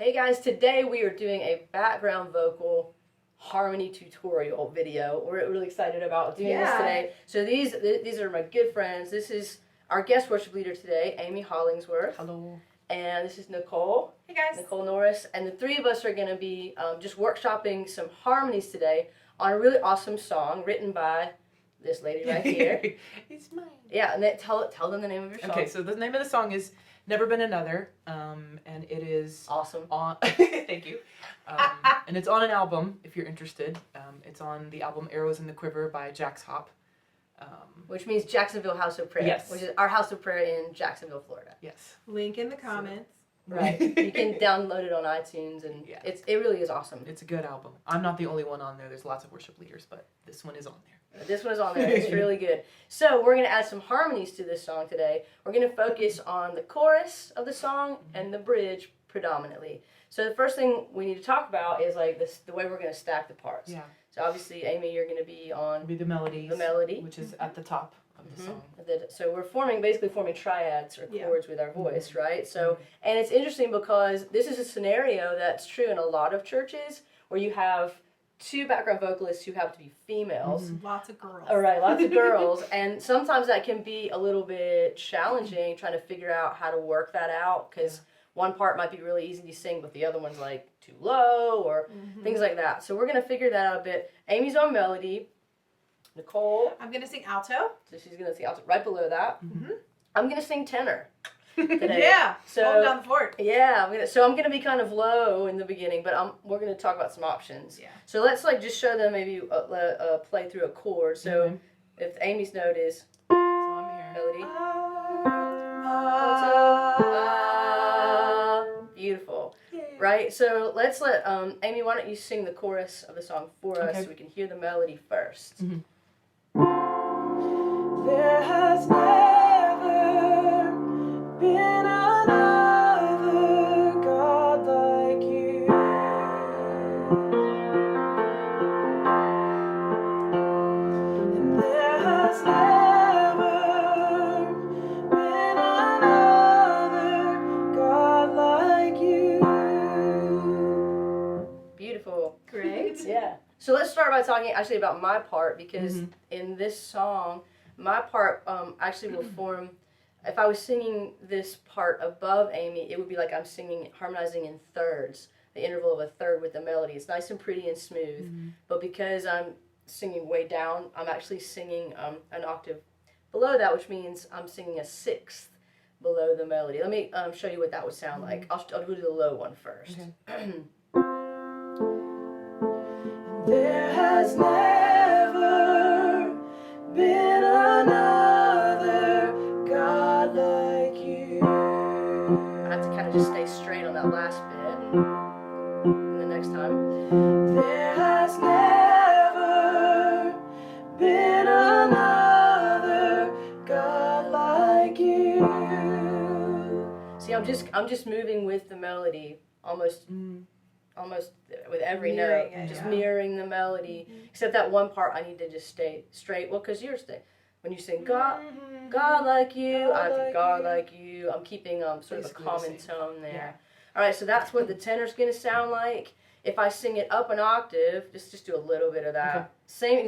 Hey guys, today we are doing a background vocal harmony tutorial video. We're really excited about doing this today. So these are my good friends. This is our guest worship leader today, Amy Hollingsworth. Hello. And this is Nicole. Hey guys. Nicole Norris. And the three of us are going to be just workshopping some harmonies today on a really awesome song written by this lady right here. It's mine. Yeah, and tell them the name of your song. Okay, so the name of the song is Never Been Another, and it is awesome. On thank you. And it's on an album if you're interested. It's on the album Arrows in the Quiver by Jax Hop. Which means Jacksonville House of Prayer. Yes. Which is our house of prayer in Jacksonville, Florida. Yes. Link in the comments. Right. You can download it on iTunes, and it really is awesome. It's a good album. I'm not the only one on there. There's lots of worship leaders, but this one is on there. This one is on there. It's really good. So we're going to add some harmonies to this song today. We're going to focus on the chorus of the song and the bridge predominantly. So the first thing we need to talk about is like the way we're going to stack the parts. Yeah. So obviously, Amy, you're going to be on the melody. The melody, which is at the top of the song. So we're basically forming triads or chords with our voice, right? So and it's interesting because this is a scenario that's true in a lot of churches where you have two background vocalists who have to be females. Lots of girls. All right, lots of girls. And sometimes that can be a little bit challenging trying to figure out how to work that out because one part might be really easy to sing, but the other one's like too low or things like that. So we're going to figure that out a bit. Amy's on melody. Nicole. I'm going to sing alto. So she's going to sing alto right below that. I'm going to sing tenor today. Yeah. So hold down the fort. Yeah, I'm gonna be kind of low in the beginning, but we're gonna talk about some options. Yeah. So let's just show them maybe play through a chord. So if Amy's note is melody, beautiful, right? So let's let Amy. Why don't you sing the chorus of the song for us so we can hear the melody first? There has never been another God like you. And there has never been another God like you. Beautiful. Great. Yeah. So let's start by talking actually about my part because in this song, my part actually will form. If I was singing this part above Amy, it would be like I'm singing, harmonizing in thirds, the interval of a third with the melody. It's nice and pretty and smooth, but because I'm singing way down, I'm actually singing an octave below that, which means I'm singing a sixth below the melody. Let me show you what that would sound like. I'll do the low one first. Okay. There has never been another God like you. I have to kind of just stay straight on that last bit. And the next time. There has never been another God like you. See, I'm just moving with the melody, almost with every note, just mirroring the melody. Except that one part, I need to just stay straight. Well, because when you sing God like you, I have to God like you. I'm keeping sort of a common tone there. Yeah. All right, so that's what the tenor's going to sound like. If I sing it up an octave, just do a little bit of that. Same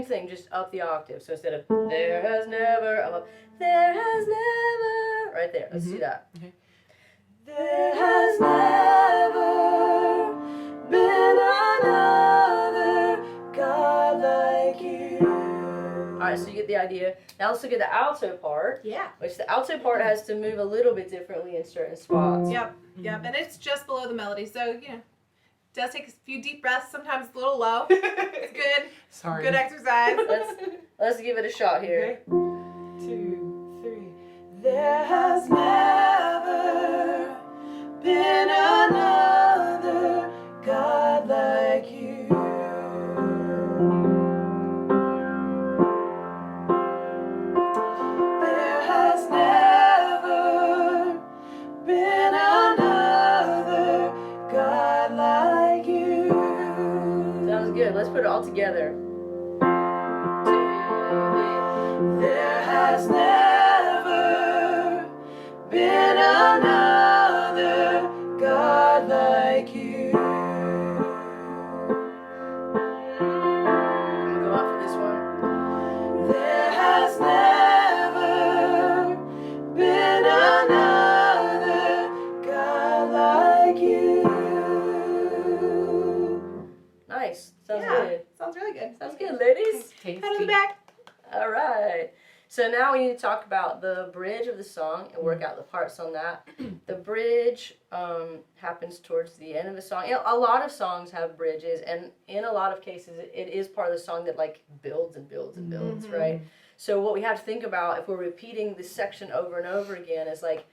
thing, just up the octave. So instead of there has never, I'm up there has never. Right there. Let's do that. Okay. There has never been another God like you. Alright, so you get the idea. Now let's look at the alto part. Yeah. Which the alto part has to move a little bit differently in certain spots. Yep. And it's just below the melody, so, it does take a few deep breaths. Sometimes it's a little low. It's good. Sorry. Good exercise. Let's give it a shot here. Okay. 2, 3. There has never been another God like you. There has never been another God like you. Sounds good. Let's put it all together. 2, 3. There has never been another God God like you. I'm gonna go out for this one. There has never been another God like you. Nice. Sounds Yeah. good. Sounds really good. Sounds good, ladies. Tasty. Pat on the back. All right. So now we need to talk about the bridge of the song and work out the parts on that. The bridge happens towards the end of the song. You know, a lot of songs have bridges, and in a lot of cases, it is part of the song that like builds and builds and builds, right? So what we have to think about if we're repeating this section over and over again is like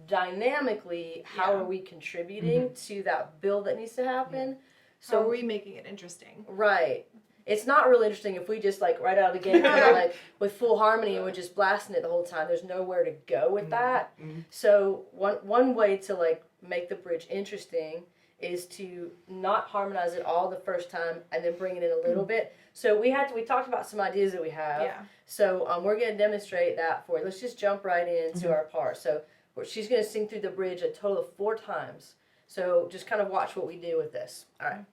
dynamically, how Yeah. are we contributing to that build that needs to happen? So are we making it interesting? Right. It's not really interesting if we just like right out of the gate kind of like with full harmony and we're just blasting it the whole time. There's nowhere to go with that. So one way to like make the bridge interesting is to not harmonize it all the first time and then bring it in a little bit. So we talked about some ideas that we have. Yeah. So we're going to demonstrate that for you. Let's just jump right into our part. So she's going to sing through the bridge a total of 4 times. So just kind of watch what we do with this. All right.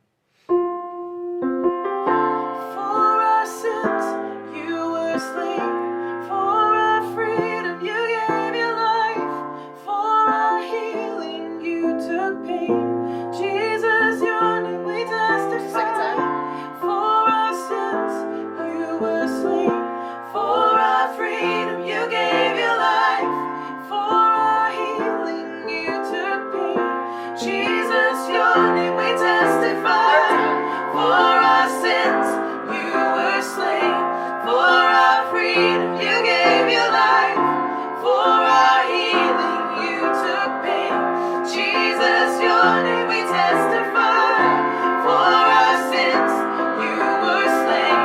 For our sins, you were slain. For our freedom, you gave your life. For our healing, you took pain. Jesus, your name we testify. Second time. For our sins, you were slain. For our freedom, you gave your life. For our healing, you took pain. Jesus, your name we testify. For our sins, you were slain. For our freedom, you gave your life. For our healing, you took pain. Jesus, your name we testify. For our sins, you were slain.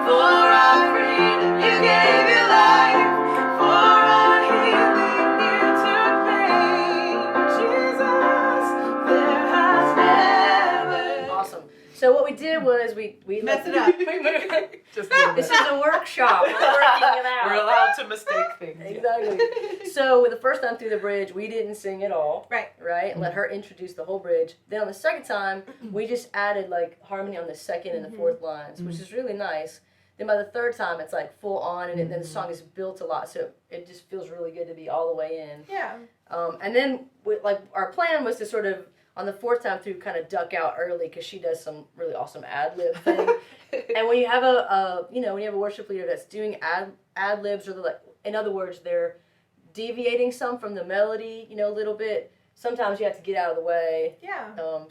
For our freedom, you gave your life. For our healing, you took pain. Jesus, there has never. Awesome. So what we did was we Mess it up. Just a little This bit. is a workshop. We're working it out. We're allowed to mistake things. yeah. Exactly. So with the first time through the bridge, we didn't sing at all. Right. Right? Let her introduce the whole bridge. Then on the second time, we just added like harmony on the second and the fourth lines, which is really nice. Then by the third time, it's like full on, and then the song is built a lot, so it just feels really good to be all the way in. Yeah. And then like our plan was to sort of on the fourth time through kind of duck out early because she does some really awesome ad lib thing. And when you have when you have a worship leader that's doing ad libs, or like, in other words, they're deviating some from the melody, a little bit. Sometimes you have to get out of the way, Yeah. so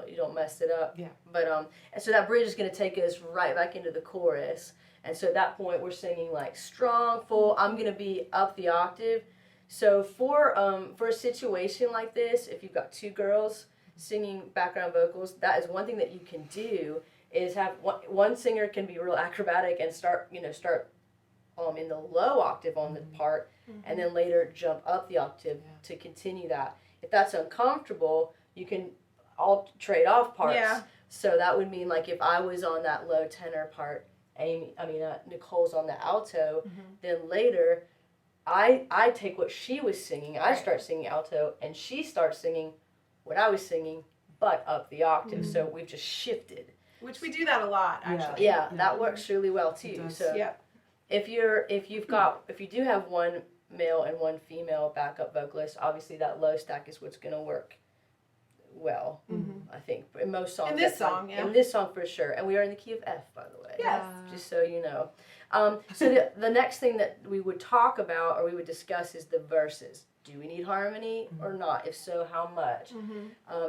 you don't mess it up. Yeah. But and so that bridge is going to take us right back into the chorus. And so at that point we're singing like strong, full. I'm going to be up the octave. So for a situation like this, if you've got 2 girls singing background vocals, that is one thing that you can do is have one singer can be real acrobatic and start in the low octave on the part, and then later jump up the octave to continue that. If that's uncomfortable, you can all trade off parts. Yeah. So that would mean like if I was on that low tenor part, Nicole's on the alto, then later I take what she was singing, I start singing alto, and she starts singing what I was singing, but up the octave. So we've just shifted. Which we do that a lot, actually. Yeah, that works really well too. It does. So Yeah. if you do have one male and one female backup vocalist, obviously that low stack is what's going to work well. I think in most songs. In this that's like- song, yeah. In this song for sure, and we are in the key of F, by the way. Yes. Just so you know. So the next thing that we would talk about or we would discuss is the verses. Do we need harmony or not? If so, how much?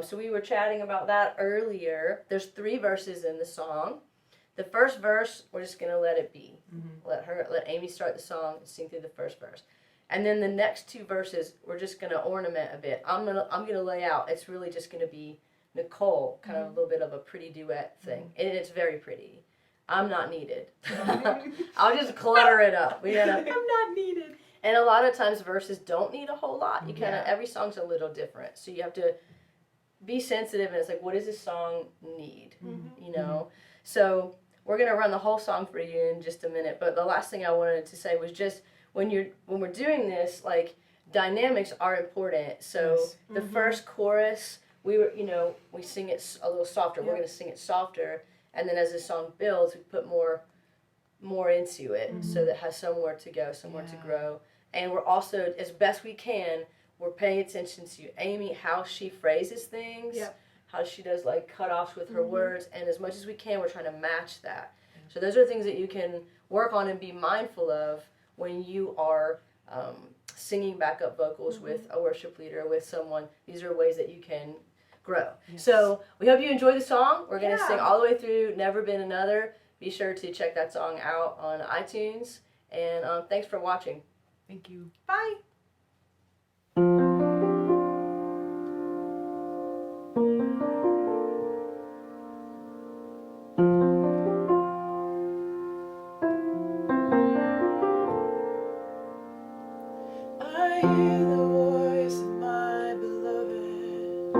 So we were chatting about that earlier. There's 3 verses in the song. The first verse, we're just gonna let it be. Let Amy start the song and sing through the first verse. And then the next 2 verses, we're just gonna ornament a bit. I'm gonna lay out. It's really just gonna be Nicole, kind of a little bit of a pretty duet thing, and it's very pretty. I'm not needed. I'll just clutter it up. I'm not needed. And a lot of times verses don't need a whole lot. You kind of every song's a little different, so you have to be sensitive. And it's like, what does this song need? So we're gonna run the whole song for you in just a minute. But the last thing I wanted to say was just when we're doing this, like dynamics are important. So the first chorus, we were, we sing it a little softer. We're going to sing it softer. And then as the song builds, we put more into it so that it has somewhere to go, somewhere to grow. And we're also, as best we can, we're paying attention to Amy, how she phrases things, how she does like cutoffs with her words, and as much as we can, we're trying to match that. So those are things that you can work on and be mindful of when you are singing backup vocals with a worship leader, with someone. These are ways that you can grow. Yes. So we hope you enjoy the song. We're going to sing all the way through Never Been Another. Be sure to check that song out on iTunes. And thanks for watching. Thank you. Bye. I hear the voice of my beloved.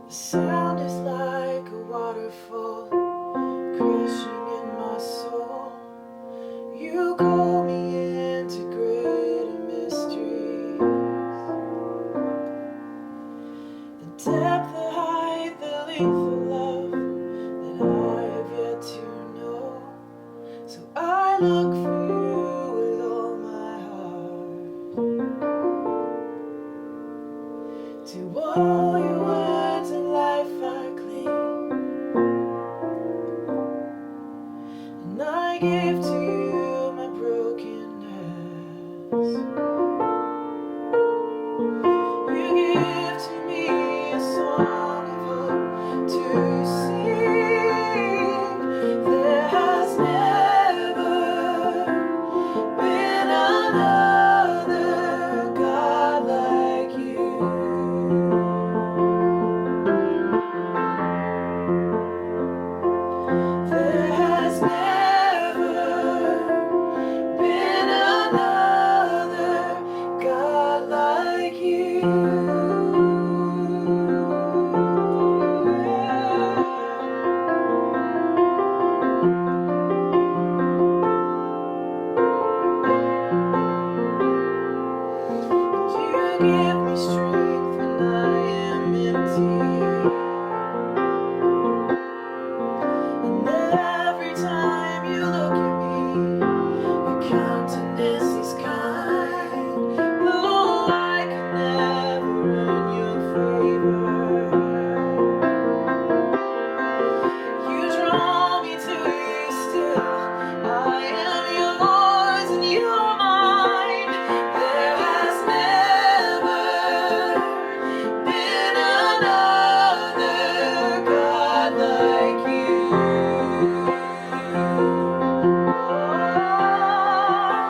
The sound is like a waterfall crashing in my soul. You call me into greater mysteries. The depth, the height, the length of love that I have yet to know. So I look for you with all my heart. To all your words of life I cling, and I give to you my brokenness. You give to me a song of hope to sing. There has never been another God like you. There has never been another God like you. You give me strength when I am empty. And every time you look at me, your countenance is kind. Though I could never earn your favor, you draw me to you still. I am yours and you are mine. There has never been another God like you. Oh,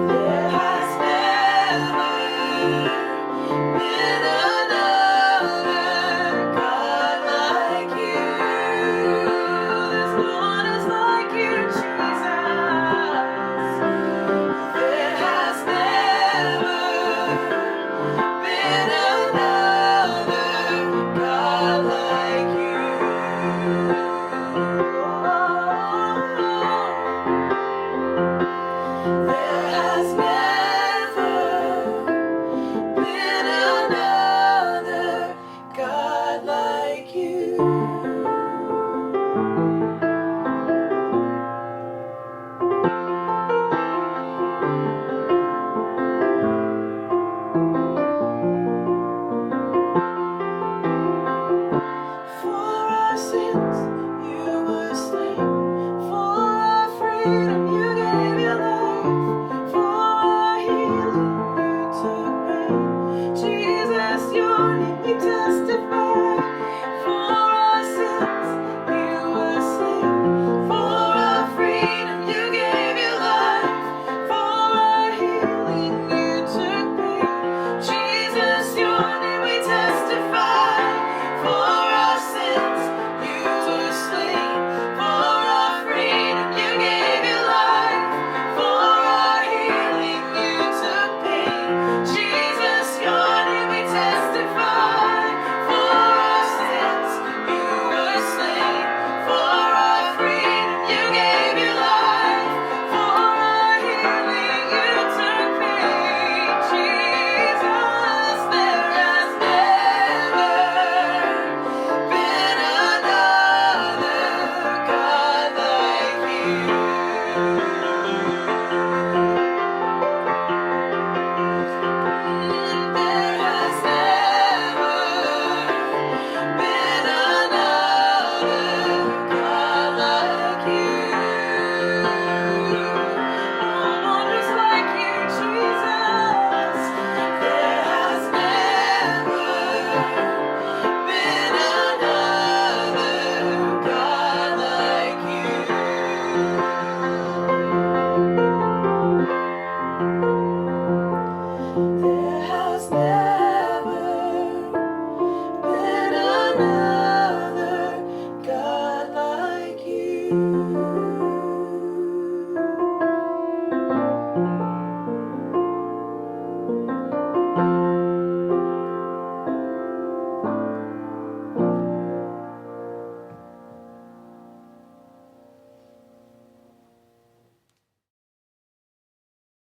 there has never